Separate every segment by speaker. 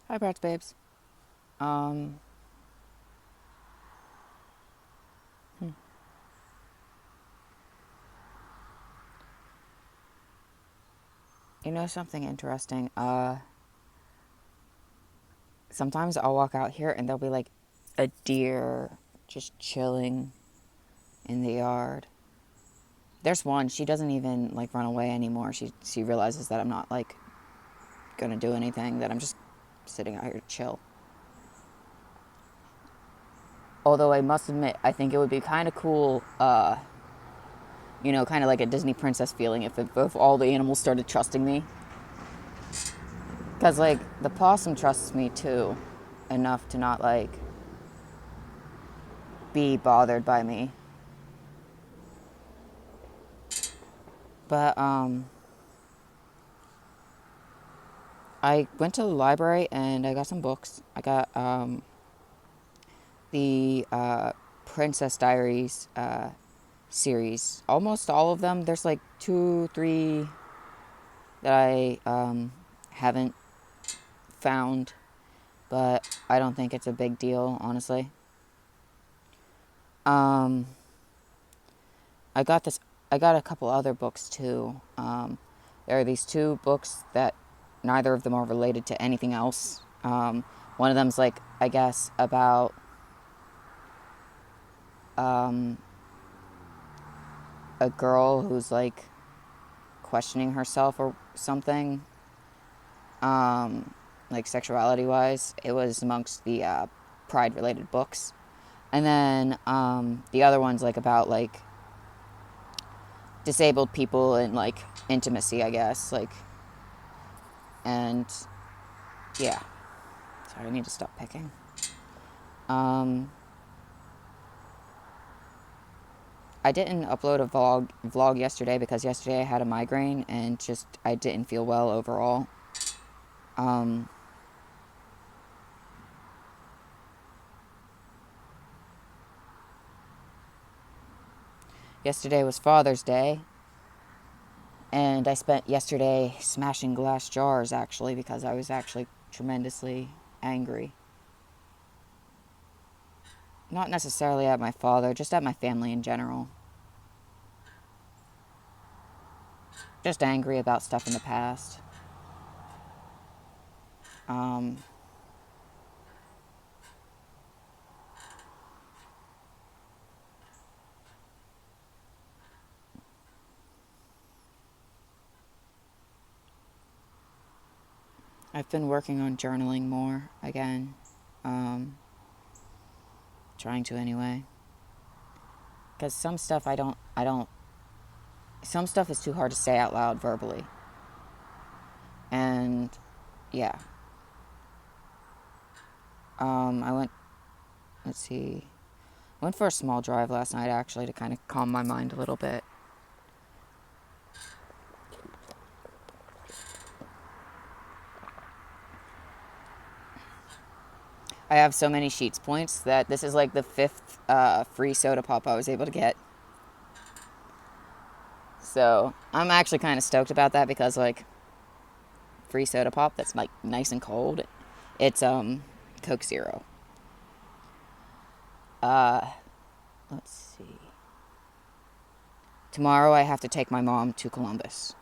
Speaker 1: Hi, Bratz Babes. Um, hmm. You know something interesting? Sometimes I'll walk out here and there'll be like a deer just chilling in the yard. There's one. She doesn't even like run away anymore. She realizes that I'm not like gonna do anything. That I'm just sitting out here to chill. Although I must admit, I think it would be kind of cool. Kind of like a Disney princess feeling if all the animals started trusting me. Because like the possum trusts me too, enough to not like be bothered by me. But I went to the library and I got some books. I got the Princess Diaries series. Almost all of them. There's like two, three that I haven't found, but I don't think it's a big deal, honestly. Um, I got this. I got a couple other books too. There are these two books that neither of them are related to anything else. One of them's like, I guess, about um, a girl who's like questioning herself or something, like sexuality wise. It was amongst the pride related books. And then the other one's like about like disabled people and like intimacy, I guess. Like, and yeah. Sorry, I need to stop picking. Um, I didn't upload a vlog yesterday because yesterday I had a migraine and just I didn't feel well overall. Um, Yesterday was Father's Day, and I spent yesterday smashing glass jars actually because I was actually tremendously angry. Not necessarily at my father, just at my family in general. Just angry about stuff in the past. Um, I've been working on journaling more again. Um, Trying to anyway. Because some stuff is too hard to say out loud verbally. And yeah. I went, let's see, went for a small drive last night actually to kind of calm my mind a little bit. I have so many Sheets points that this is like the fifth free soda pop I was able to get. So I'm actually kind of stoked about that because like free soda pop that's like nice and cold. It's Coke Zero. Uh, let's see. Tomorrow I have to take my mom to Columbus.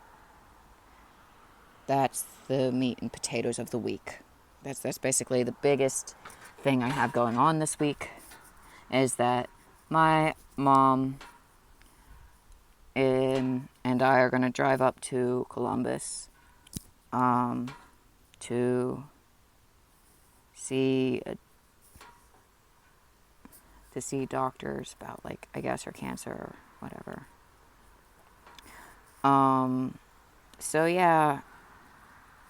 Speaker 1: That's the meat and potatoes of the week. That's basically the biggest thing I have going on this week is that my mom and I are going to drive up to Columbus um, to see doctors about like I guess her cancer or whatever. Um, so yeah,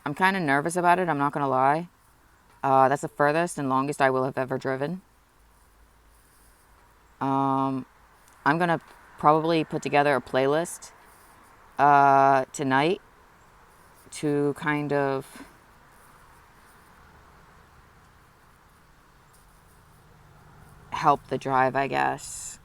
Speaker 1: I'm kind of nervous about it. I'm not gonna lie. That's the furthest and longest I will have ever driven. Um, I'm gonna probably put together a playlist tonight to kind of help the drive, I guess.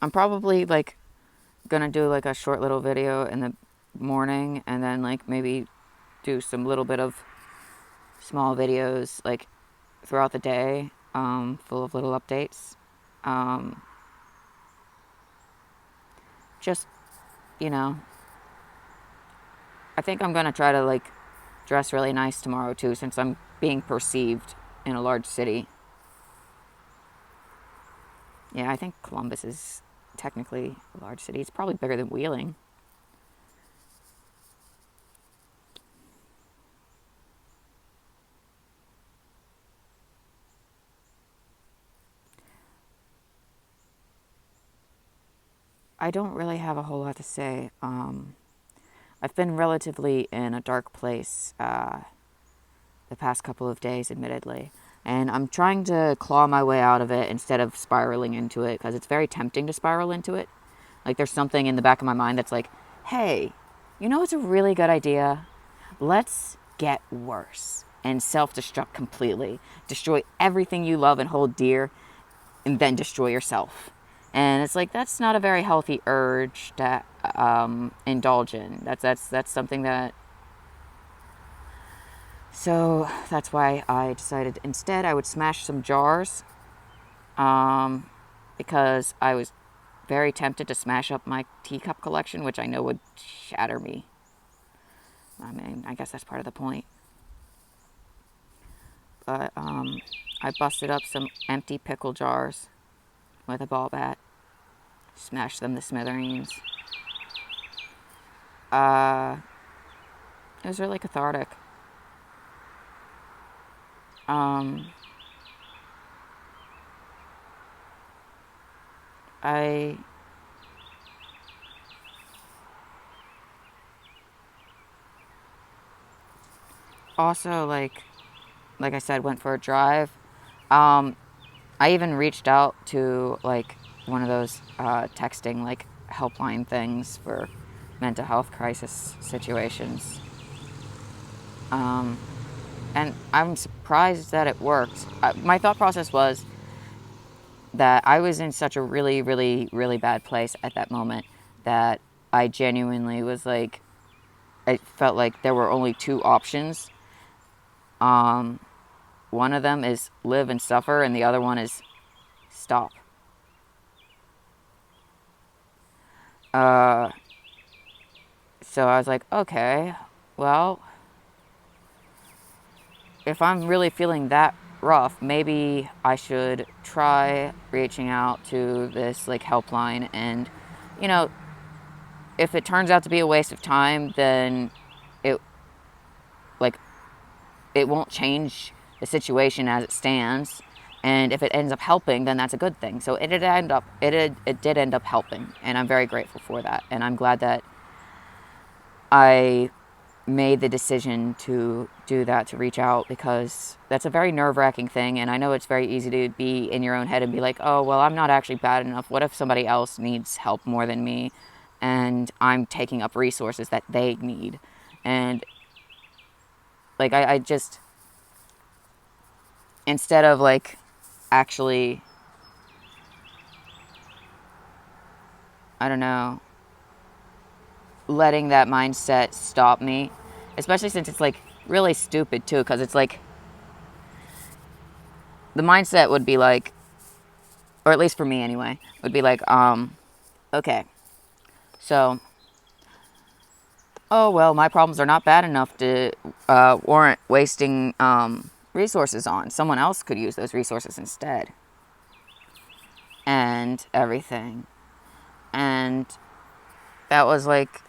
Speaker 1: I'm probably like gonna do like a short little video in the morning, and then like maybe do some little bit of small videos like throughout the day, full of little updates. Um, just, you know, I think I'm gonna try to like dress really nice tomorrow too, since I'm being perceived in a large city. Yeah, I think Columbus is technically a large city. It's probably bigger than Wheeling. I don't really have a whole lot to say. I've been relatively in a dark place the past couple of days, admittedly. And I'm trying to claw my way out of it instead of spiraling into it, because it's very tempting to spiral into it. Like, there's something in the back of my mind that's like, hey, you know, it's a really good idea. Let's get worse and self destruct completely. Destroy everything you love and hold dear, and then destroy yourself. And it's like, that's not a very healthy urge to indulge in. That's something that. So that's why I decided instead I would smash some jars, because I was very tempted to smash up my teacup collection, which I know would shatter me. I mean, I guess that's part of the point. But I busted up some empty pickle jars with a ball bat, smashed them to smithereens. It was really cathartic. I also like I said, went for a drive. I even reached out to like one of those texting like helpline things for mental health crisis situations. And I'm surprised that it worked. My thought process was that I was in such a really, really, really bad place at that moment that I genuinely was like, I felt like there were only two options. One of them is live and suffer, and the other one is stop. So I was like, okay, well, if I'm really feeling that rough, maybe I should try reaching out to this like helpline. And, you know, if it turns out to be a waste of time, then it like it won't change the situation as it stands. And if it ends up helping, then that's a good thing. So it did end up helping, and I'm very grateful for that. And I'm glad that I made the decision to do that, to reach out, because that's a very nerve-wracking thing. And I know it's very easy to be in your own head and be like, oh, well, I'm not actually bad enough. What if somebody else needs help more than me and I'm taking up resources that they need? And like I just, instead of like actually, I don't know, letting that mindset stop me, especially since it's like really stupid too, because it's like the mindset would be like, or at least for me anyway, would be like, okay, so, oh well, my problems are not bad enough to warrant wasting resources on. Someone else could use those resources instead, and everything. And that was like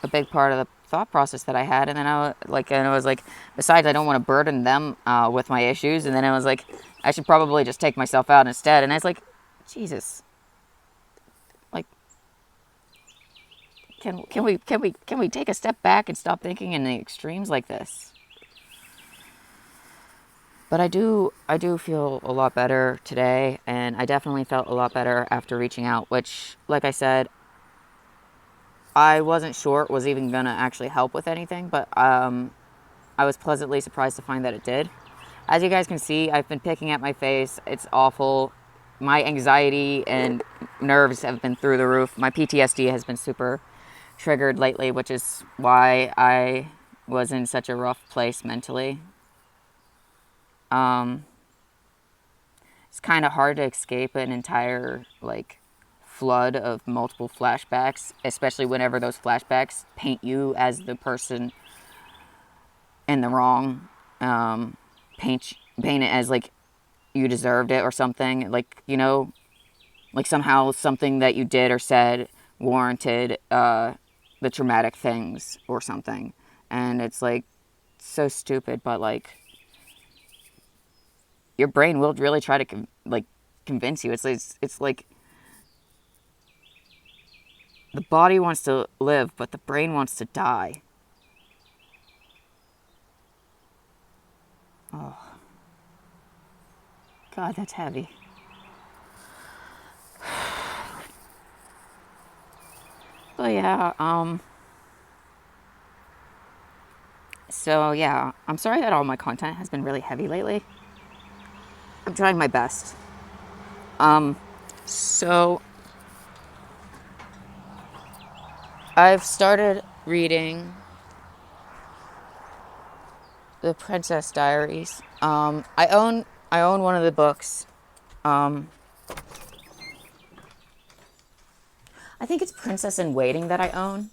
Speaker 1: a big part of the thought process that I had. And then I was like, besides, I don't want to burden them with my issues. And then I was like, I should probably just take myself out instead. And I was like, Jesus, like, can we take a step back and stop thinking in the extremes like this? But I do feel a lot better today, and I definitely felt a lot better after reaching out, which, like I said, I wasn't sure it was even going to actually help with anything, but I was pleasantly surprised to find that it did. As you guys can see, I've been picking at my face. It's awful. My anxiety and nerves have been through the roof. My PTSD has been super triggered lately, which is why I was in such a rough place mentally. It's kind of hard to escape an entire, like, flood of multiple flashbacks, especially whenever those flashbacks paint you as the person in the wrong. Paint it as, like, you deserved it or something. Like, you know, like somehow something that you did or said warranted the traumatic things or something. And it's, like, so stupid, but, like, your brain will really try to convince you. It's like the body wants to live, but the brain wants to die. Oh, God, that's heavy. But yeah, so yeah, I'm sorry that all my content has been really heavy lately. I'm trying my best. So I've started reading The Princess Diaries. I own one of the books. I think it's Princess in Waiting that I own,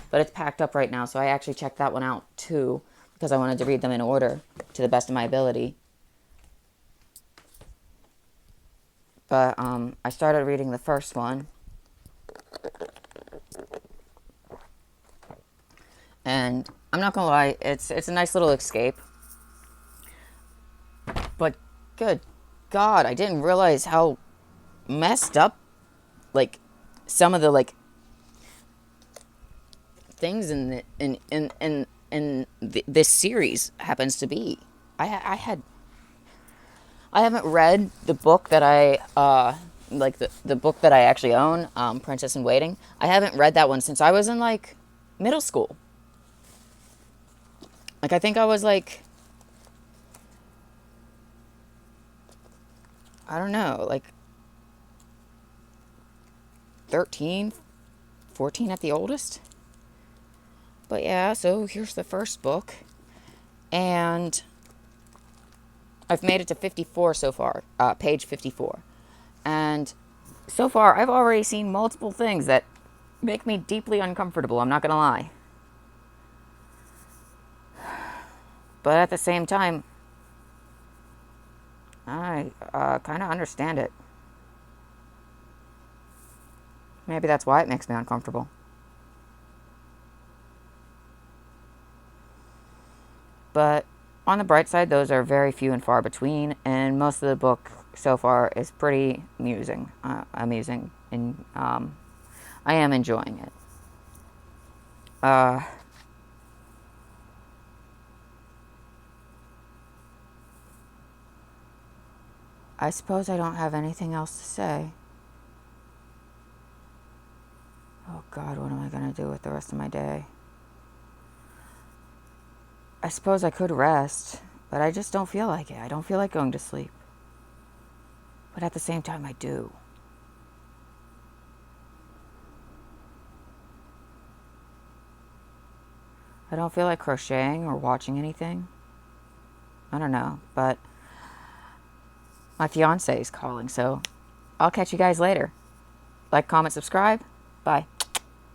Speaker 1: but it's packed up right now, so I actually checked that one out too because I wanted to read them in order to the best of my ability. But I started reading the first one, and I'm not gonna lie, it's a nice little escape. But good God, I didn't realize how messed up, like, some of the, like, things in this series happens to be. I haven't read the book that like the book that I actually own, Princess in Waiting. I haven't read that one since I was in, like, middle school. Like, I think I was, like, I don't know, like 13, 14 at the oldest. But yeah, so here's the first book. And I've made it to 54 so far, page 54. And so far, I've already seen multiple things that make me deeply uncomfortable, I'm not going to lie. But at the same time, I kind of understand it. Maybe that's why it makes me uncomfortable. But on the bright side, those are very few and far between, and most of the book so far is pretty amusing, and I am enjoying it. I suppose I don't have anything else to say. Oh God, what am I going to do with the rest of my day? I suppose I could rest, but I just don't feel like it. I don't feel like going to sleep. But at the same time, I do. I don't feel like crocheting or watching anything. I don't know, but my fiance is calling, so I'll catch you guys later. Like, comment, subscribe. Bye.